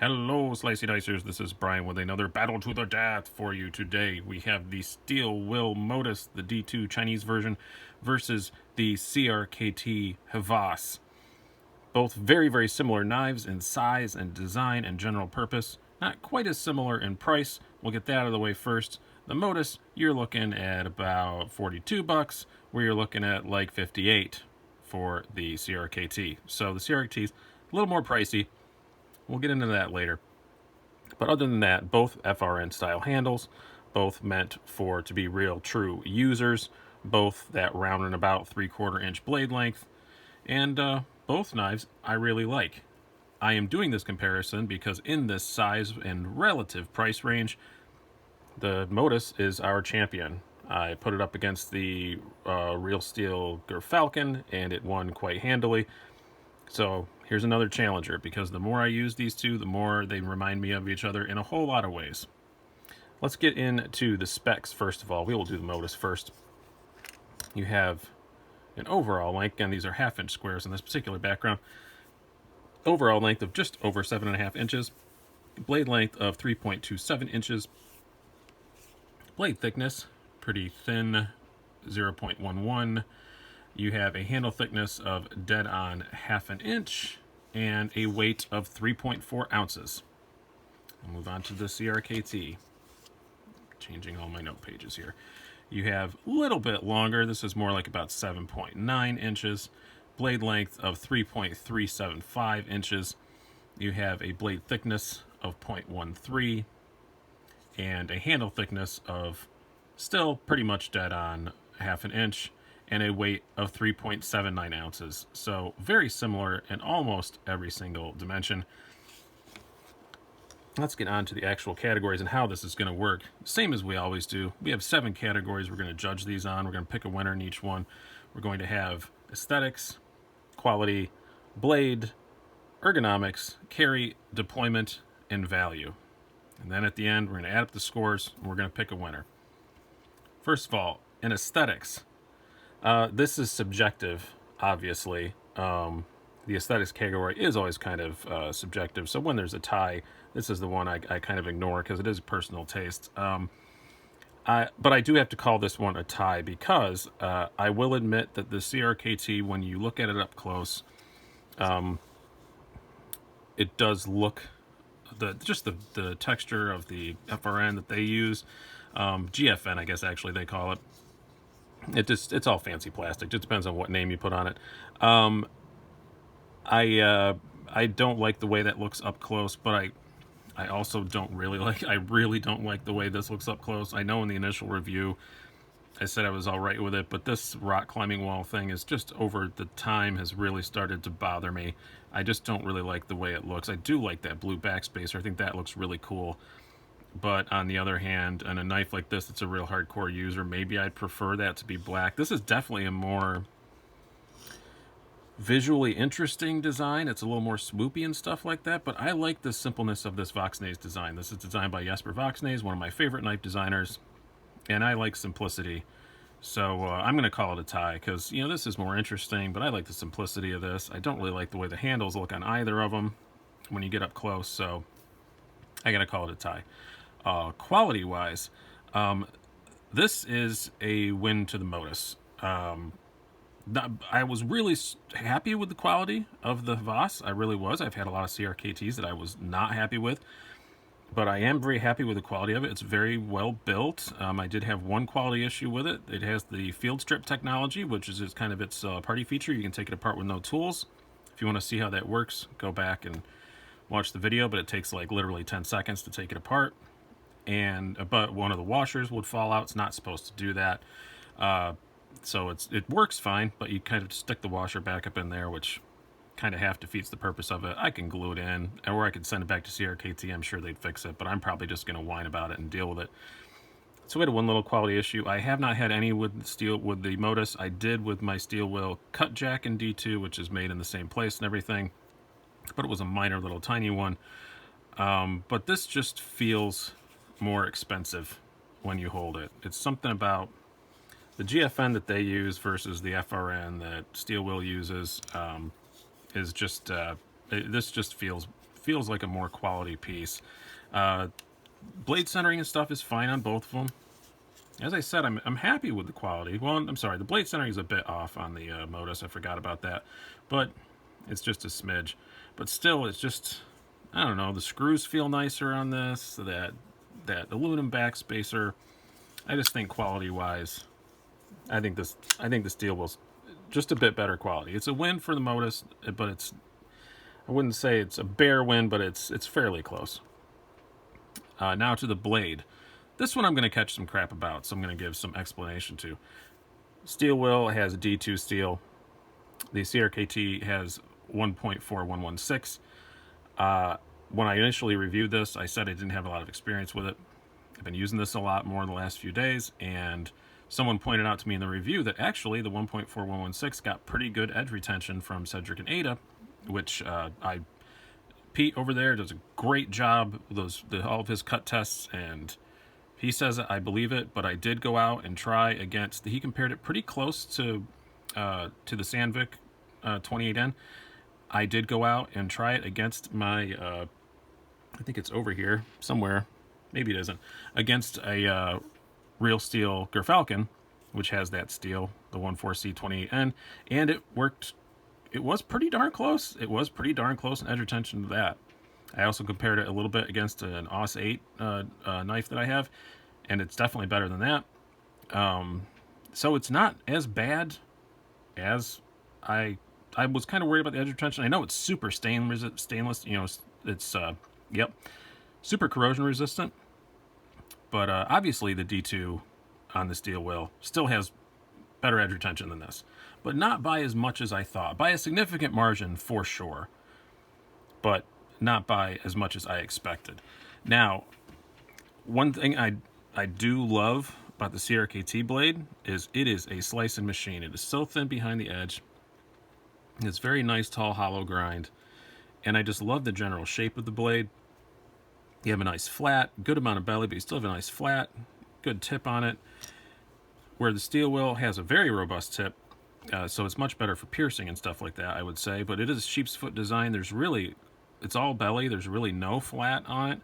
Hello, Slicey Dicers. This is Brian with another battle to the death for you today. We have the Steel Will Modus, the D2 Chinese version, versus the CRKT HVAS. Both very, very similar knives in size and design and general purpose. Not quite as similar in price. We'll get that out of the way first. The Modus, you're looking at about $42, where you're looking at like 58 for the CRKT. So the CRKT is a little more pricey. We'll get into that later. But other than that, both FRN style handles, both meant to be real true users, both that round and about 3/4 inch blade length, and both knives I really like. I am doing this comparison because in this size and relative price range, the Modus is our champion. I put it up against the Real Steel Falcon, and it won quite handily. So here's another challenger, because the more I use these two, the more they remind me of each other in a whole lot of ways. Let's get into the specs first of all. We will do the Modus first. You have an overall length, and these are 1/2 inch squares in this particular background. Overall length of just over 7.5 inches. Blade length of 3.27 inches. Blade thickness, pretty thin, 0.11. You have a handle thickness of dead on 1/2 inch and a weight of 3.4 ounces. I'll move on to the CRKT. Changing all my note pages here. You have a little bit longer. This is more like about 7.9 inches. Blade length of 3.375 inches. You have a blade thickness of 0.13 and a handle thickness of still pretty much dead on 1/2 inch and a weight of 3.79 ounces. So very similar in almost every single dimension. Let's get on to the actual categories and how this is going to work. Same as we always do. We have 7 categories we're going to judge these on. We're going to pick a winner in each one. We're going to have aesthetics, quality, blade, ergonomics, carry, deployment, and value. And then at the end, we're going to add up the scores and we're going to pick a winner. First of all, in aesthetics, this is subjective, obviously. The aesthetics category is always kind of subjective. So when there's a tie, this is the one I kind of ignore because it is personal taste. But I do have to call this one a tie because I will admit that the CRKT, when you look at it up close, it does look, the texture of the FRN that they use, GFN, I guess actually they call it. It's all fancy plastic. Just depends on what name you put on it. I don't like the way that looks up close, but I also don't really like. I really don't like the way this looks up close. I know in the initial review I said I was all right with it, but this rock climbing wall thing is just over the time has really started to bother me. I just don't really like the way it looks. I do like that blue backspacer. I think that looks really cool. But on the other hand, on a knife like this, it's a real hardcore user. Maybe I'd prefer that to be black. This is definitely a more visually interesting design. It's a little more swoopy and stuff like that, but I like the simpleness of this Voxnaes design. This is designed by Jesper Voxnaes, one of my favorite knife designers, and I like simplicity. So I'm going to call it a tie because, you know, this is more interesting, but I like the simplicity of this. I don't really like the way the handles look on either of them when you get up close, so I got to call it a tie. Quality-wise, this is a win to the Modus. I was really happy with the quality of the VAS. I really was. I've had a lot of CRKTs that I was not happy with, but I am very happy with the quality of it. It's very well built. I did have one quality issue with it. It has the field strip technology, which is kind of its party feature. You can take it apart with no tools. If you want to see how that works, go back and watch the video, but it takes like literally 10 seconds to take it apart. But one of the washers would fall out. It's not supposed to do that. So it works fine, but you kind of stick the washer back up in there, which kind of half defeats the purpose of it. I can glue it in, or I could send it back to CRKT. I'm sure they'd fix it, but I'm probably just going to whine about it and deal with it. So we had one little quality issue. I have not had any with the Modus. I did with my Steel Will cut jack in D2, which is made in the same place and everything, but it was a minor little tiny one. But this just feels more expensive when you hold it. It's something about the GFN that they use versus the FRN that Steel Will uses is just this just feels feels like a more quality piece. Blade centering and stuff is fine on both of them. As I said, I'm happy with the quality. Well, I'm sorry, the blade centering is a bit off on the Modus. I forgot about that, but it's just a smidge. But still, it's just, I don't know. The screws feel nicer on this. That aluminum backspacer. I just think quality-wise, I think the steel wheel's just a bit better quality. It's a win for the Modus, but I wouldn't say it's a bare win, but it's fairly close. Now to the blade. This one I'm going to catch some crap about, so I'm going to give some explanation to. Steel wheel has D2 steel. The CRKT has 1.4116. When I initially reviewed this, I said I didn't have a lot of experience with it. I've been using this a lot more in the last few days, and someone pointed out to me in the review that actually the 1.4116 got pretty good edge retention from Cedric and Ada, which Pete over there does a great job with all of his cut tests, and he says it, I believe it, but I did go out and try against, he compared it pretty close to the Sandvik 28N. I did go out and try it against my, I think it's over here somewhere, maybe it isn't, against a Real Steel Gerfalcon, which has that steel, the 14C28N, and it worked. It was pretty darn close. It was pretty darn close in edge retention to that. I also compared it a little bit against an AUS 8 knife that I have, and it's definitely better than that. So it's not as bad as I was kind of worried about the edge retention. I know it's super stainless. You know, it's super corrosion resistant. But obviously the D2 on the steel wheel still has better edge retention than this, but not by as much as I thought. By a significant margin for sure, but not by as much as I expected. Now, one thing I do love about the CRKT blade is it is a slicing machine. It is so thin behind the edge. It's very nice, tall, hollow grind. And I just love the general shape of the blade. You have a nice flat, good amount of belly, but you still have a nice flat, good tip on it. Where the steel wheel has a very robust tip, so it's much better for piercing and stuff like that, I would say. But it is sheep's foot design. It's all belly. There's really no flat on it.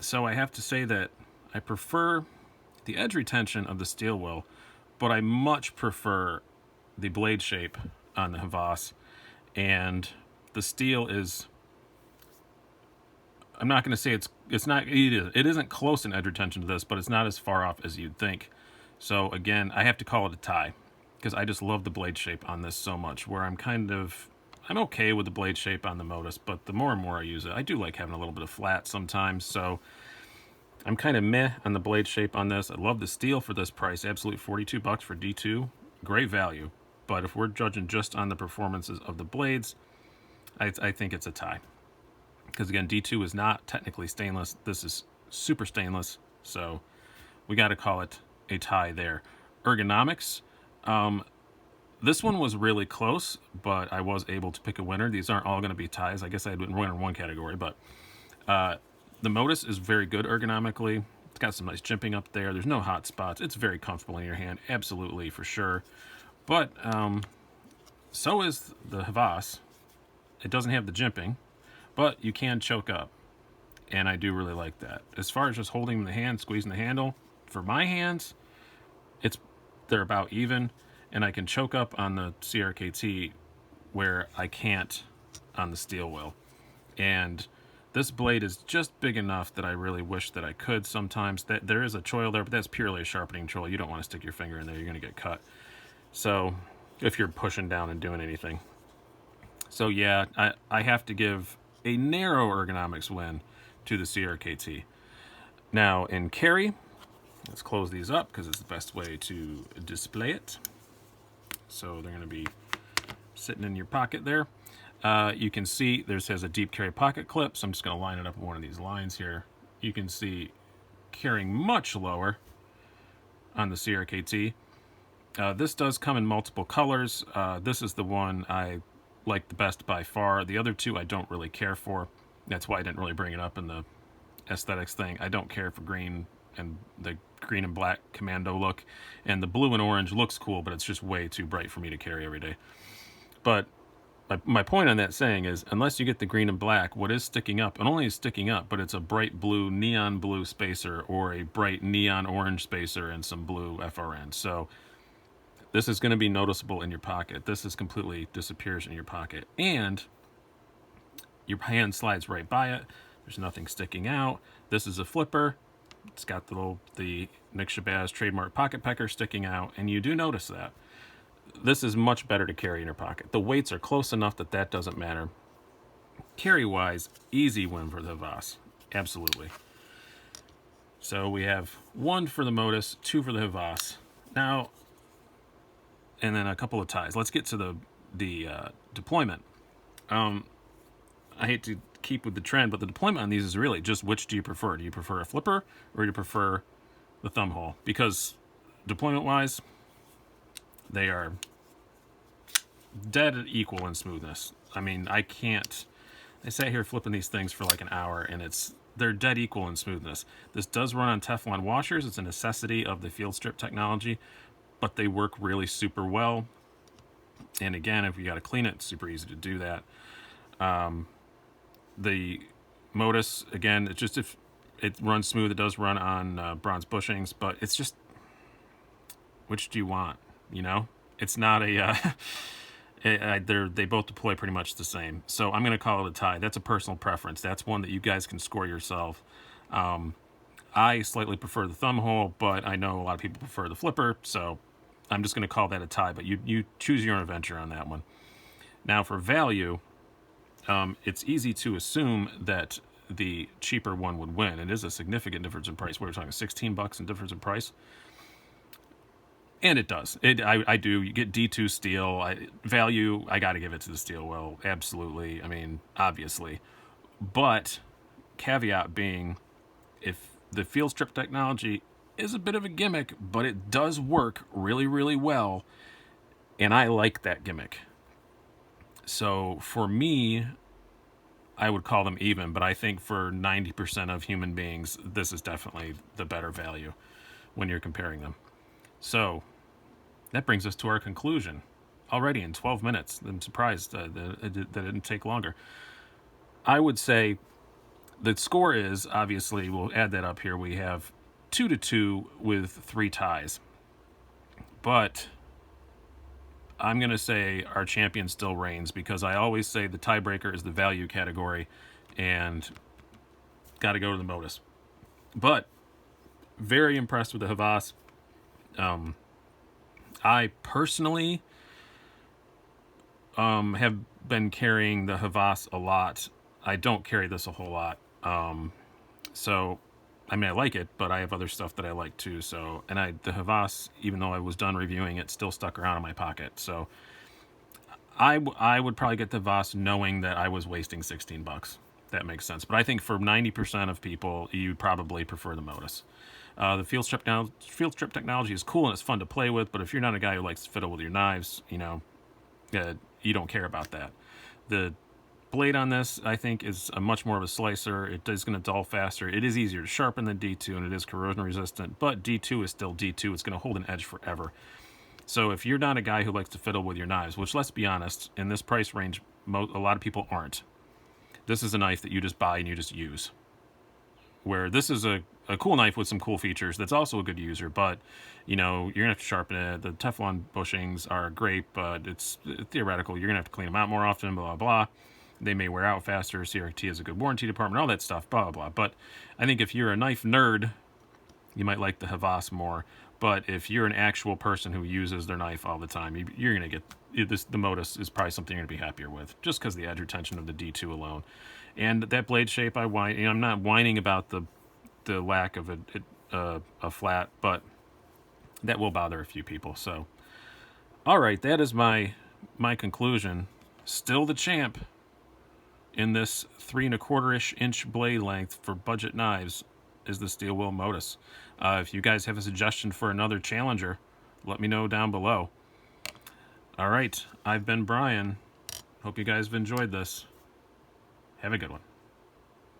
So I have to say that I prefer the edge retention of the steel wheel, but I much prefer the blade shape on the HVAS. And the steel is, I'm not going to say it isn't close in edge retention to this, but it's not as far off as you'd think. So again, I have to call it a tie because I just love the blade shape on this so much, where I'm okay with the blade shape on the Modus, but the more and more I use it, I do like having a little bit of flat sometimes. So I'm kind of meh on the blade shape on this. I love the steel for this price. Absolutely $42 for D2. Great value. But if we're judging just on the performances of the blades, I think it's a tie. Because again, D2 is not technically stainless. This is super stainless. So we got to call it a tie there. Ergonomics. This one was really close, but I was able to pick a winner. These aren't all going to be ties. I guess I had a winner in one category, but the Modus is very good ergonomically. It's got some nice jimping up there. There's no hot spots. It's very comfortable in your hand, absolutely, for sure. But so is the HVAS. It doesn't have the jimping, but you can choke up, and I do really like that. As far as just holding the hand, squeezing the handle, for my hands, they're about even, and I can choke up on the CRKT where I can't on the steel wheel. And this blade is just big enough that I really wish that I could sometimes. That there is a choil there, but that's purely a sharpening choil. You don't want to stick your finger in there. You're going to get cut. So if you're pushing down and doing anything. So yeah, I have to give a narrow ergonomics win to the CRKT. Now in carry, let's close these up because it's the best way to display it. So they're going to be sitting in your pocket there. You can see this has a deep carry pocket clip, so I'm just going to line it up with one of these lines here. You can see carrying much lower on the CRKT. This does come in multiple colors. This is the one I like the best by far. The other two I don't really care for. That's why I didn't really bring it up in the aesthetics thing. I don't care for green and the green and black commando look. And the blue and orange looks cool, but it's just way too bright for me to carry every day. But my point on that saying is, unless you get the green and black, what is sticking up, and only is sticking up, but it's a bright blue, neon blue spacer or a bright neon orange spacer and some blue FRN. So this is going to be noticeable in your pocket. This is completely disappears in your pocket. And your hand slides right by it. There's nothing sticking out. This is a flipper. It's got the Nick Shabazz trademark pocket pecker sticking out, and you do notice that. This is much better to carry in your pocket. The weights are close enough that that doesn't matter. Carry-wise, easy win for the HVAS. Absolutely. So we have 1 for the Modus, 2 for the HVAS. Now, and then a couple of ties. Let's get to the deployment. I hate to keep with the trend, but the deployment on these is really just which do you prefer? Do you prefer a flipper or do you prefer the thumb hole? Because deployment-wise, they are dead equal in smoothness. I mean, I sat here flipping these things for like an hour, and they're dead equal in smoothness. This does run on Teflon washers. It's a necessity of the field strip technology, but they work really super well. And again, if you got to clean it, it's super easy to do that. The Modus, again, it's just if it runs smooth, it does run on bronze bushings, but it's just, which do you want? You know, it's not a. They both deploy pretty much the same, so I'm going to call it a tie. That's a personal preference. That's one that you guys can score yourself. I slightly prefer the thumb hole, but I know a lot of people prefer the flipper, so I'm just going to call that a tie. But you choose your own adventure on that one. Now for value, it's easy to assume that the cheaper one would win. It is a significant difference in price. We're talking $16 in difference in price. And it does. I do. You get D2 steel. Value, I got to give it to the steel will. Absolutely. I mean, obviously. But caveat being, if the field strip technology is a bit of a gimmick, but it does work really, really well. And I like that gimmick. So for me, I would call them even. But I think for 90% of human beings, this is definitely the better value when you're comparing them. So that brings us to our conclusion already in 12 minutes. I'm surprised that it didn't take longer. I would say the score is, obviously, we'll add that up here. We have 2-2 with 3 ties. But I'm going to say our champion still reigns, because I always say the tiebreaker is the value category, and got to go to the Modus. But very impressed with the HVAS. I personally have been carrying the HVAS a lot. I don't carry this a whole lot. So, I mean, I like it, but I have other stuff that I like too. So, and the HVAS, even though I was done reviewing it, still stuck around in my pocket. So, I would probably get the HVAS knowing that I was wasting $16. That makes sense. But I think for 90% of people, you probably prefer the Modus. The field strip technology is cool and it's fun to play with, but if you're not a guy who likes to fiddle with your knives, you don't care about that. The blade on this, I think, is a much more of a slicer. It is going to dull faster. It is easier to sharpen than D2, and it is corrosion resistant, but D2 is still D2. It's going to hold an edge forever. So if you're not a guy who likes to fiddle with your knives, which, let's be honest, in this price range, a lot of people aren't. This is a knife that you just buy and you just use. Where this is a cool knife with some cool features that's also a good user, but you're gonna have to sharpen it. The Teflon bushings are great, but it's theoretical. You're gonna have to clean them out more often, blah, blah, blah. They may wear out faster. CRKT has a good warranty department, all that stuff, blah, blah, blah. But I think if you're a knife nerd, you might like the HVAS more. But if you're an actual person who uses their knife all the time, you're gonna get this. The Modus is probably something you're gonna be happier with, just because the edge retention of the D2 alone. And that blade shape, I'm not whining about the lack of a flat, but that will bother a few people. So, all right, that is my conclusion. Still the champ in this 3 1/4-ish inch blade length for budget knives is the Steel Will Modus. If you guys have a suggestion for another challenger, let me know down below. All right, I've been Brian. Hope you guys have enjoyed this. Have a good one.